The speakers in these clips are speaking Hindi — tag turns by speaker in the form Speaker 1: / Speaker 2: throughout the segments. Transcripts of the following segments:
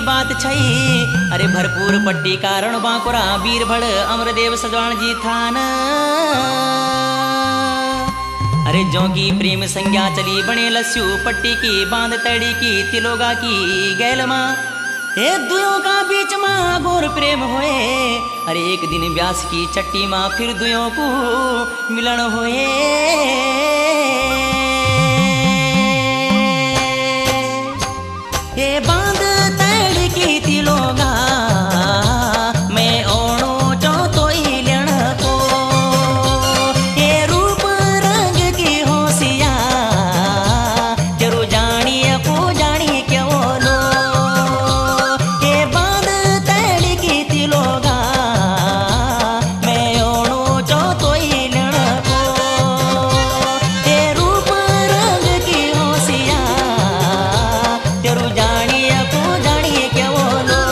Speaker 1: बात छई। अरे भरपूर पट्टी कारण बांकुरा बीरभड़ अमरदेव सजवाण जी थान। अरे जोगी प्रेम संज्ञा चली बने लस्यू पट्टी की बांध तड़ी की तिलोगा की गैल माँ। ए दुयों का बीच माँ घोर प्रेम होए। अरे एक दिन व्यास की चट्टी माँ फिर दुयों को मिलन होए। ए बांध तड़ की तिलोगा मैं ओणो चौथो ही लेण को। ए रूप रंग की होशिया तेरू जानिए को जानी क्यों लो। ए बांध तड़ की तिलोगा मैं ओणो चौथो ही लेण को। ए रूप रंग की होशिया तेरू जानिए को जानिए क्या बोलो।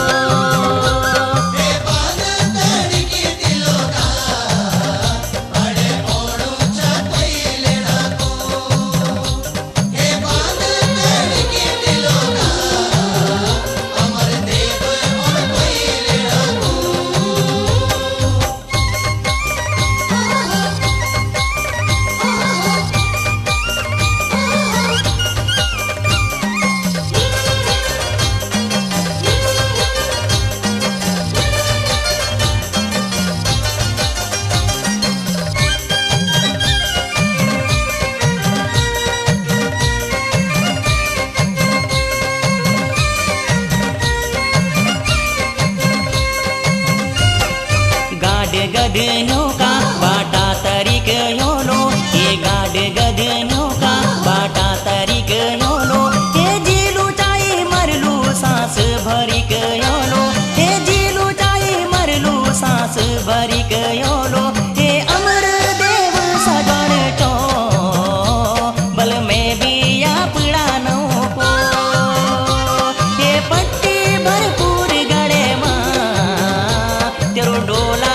Speaker 1: गधनों का बाटा तरीक योलो। ये गाड गधनों का बाटा तरीक योलो। ये जीलू चाई मरलू सांस भरिक योलो। ये जीलू चाई मरलू सांस भरिक योलो। ये अमर देव सजण चो बल में भी या पीड़ा नो को। ये पट्टी भरपूर गड़े माँ तेरो डोला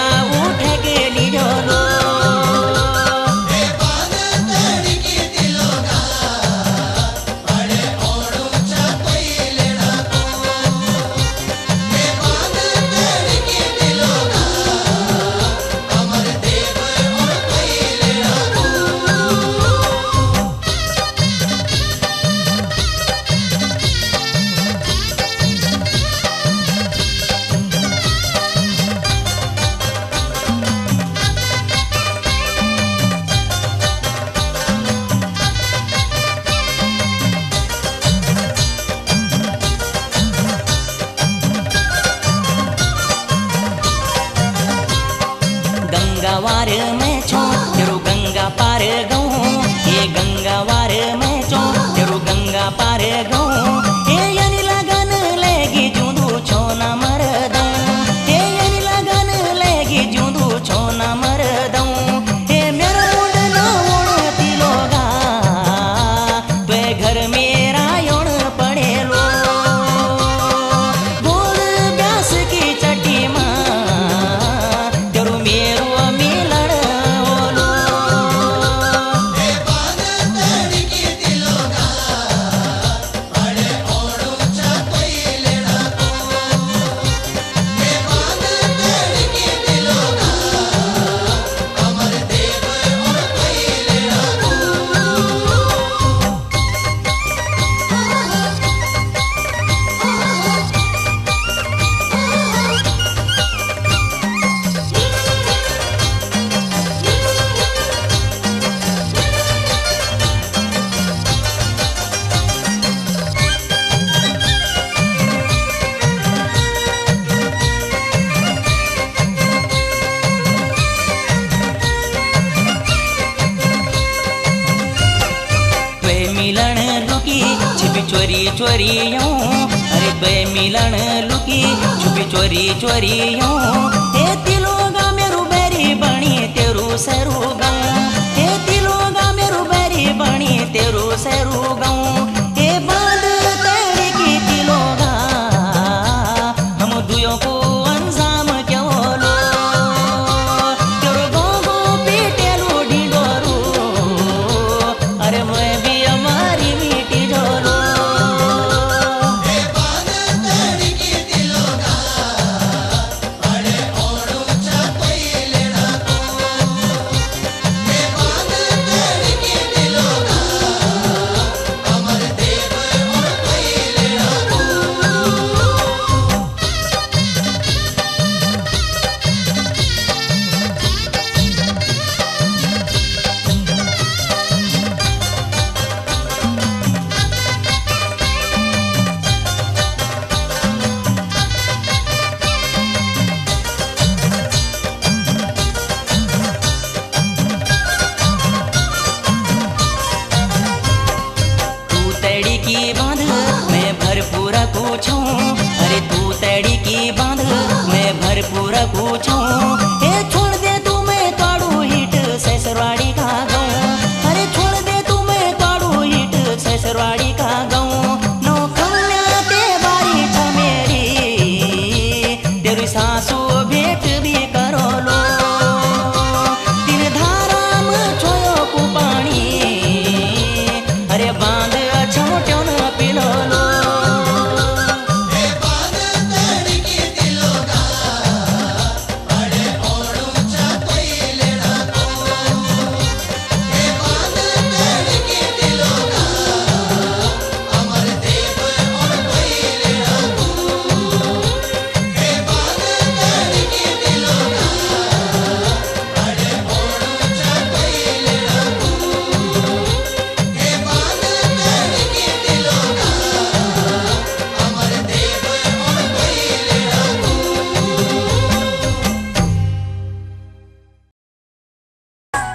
Speaker 1: गंगावार में छो तेरू गंगा पार गऊं। ये गंगावार में छो तेरू गंगा पार गऊं। ये यानी लगन लेगी जूंदू छो ना मर दूं। ये यानी लगन लेगी जूंदू छो ना मर दूं। ये मेरा मुंड ना उड़ तिलोगा तो घर मेरा योण पड़े लो। बोल व्यास की चटी माँ तेरू मेरो चोरी चोरियों। अरे बे मिलन लुकी छुपी चोरी चोरियों। ए तिलोगा मेरू बैरी बनी तेरू सरू गाऊं। ए तिलोगा मेरू बैरी बनी तेरू सरू गाऊं। ए बांध तेरी की तिलोगा हम दुयों को अंजाम क्या बोलो। तेरू गोगो पीटेलू ढिंडोरू। अरे मैं भी हमारी मीठी झोलो।
Speaker 2: बांध तड़ी की
Speaker 1: पूछूं, हे छोड़ दे तू मैं काड़ू हिट ससुरवाड़ी का गाऊं, अरे छोड़ दे तू मैं काड़ू हिट ससुरवाड़ी का गाऊं। नो कन्या ते बारी छ मेरी, तेरी सासू भेंट भी करो लो, तीर धारा में छोयो कु पानी, अरे बांध छमोट्यो न पिलो लो।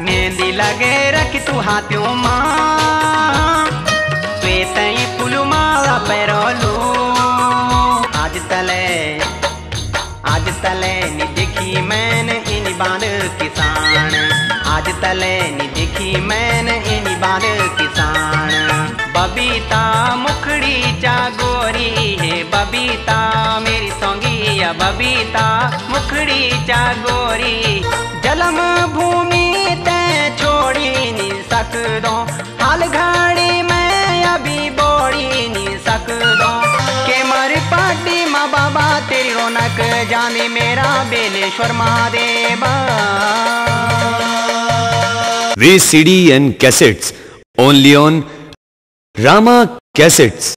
Speaker 2: मेहंदी लगे रख तू हाथों माँ, श्वेत फूल माला पैरोलू। आज तले नी देखी मैंने इन बान किसान, आज तले नी देखी मैंने इन बान किसान। बबीता मुखड़ी चा गोरी है, बबीता मेरी सौंगी या बबीता मुखड़ी चा गोरी। जलम भूमि छोड़ी नी सकदो, हाल घड़ी मैं अभी बोड़ी नी सकदो। के मर पाटी माँ बाबा तेरी रौनक जाने मेरा Beleshwar Mahadev.
Speaker 3: VCD and cassettes only on Rama Cassettes.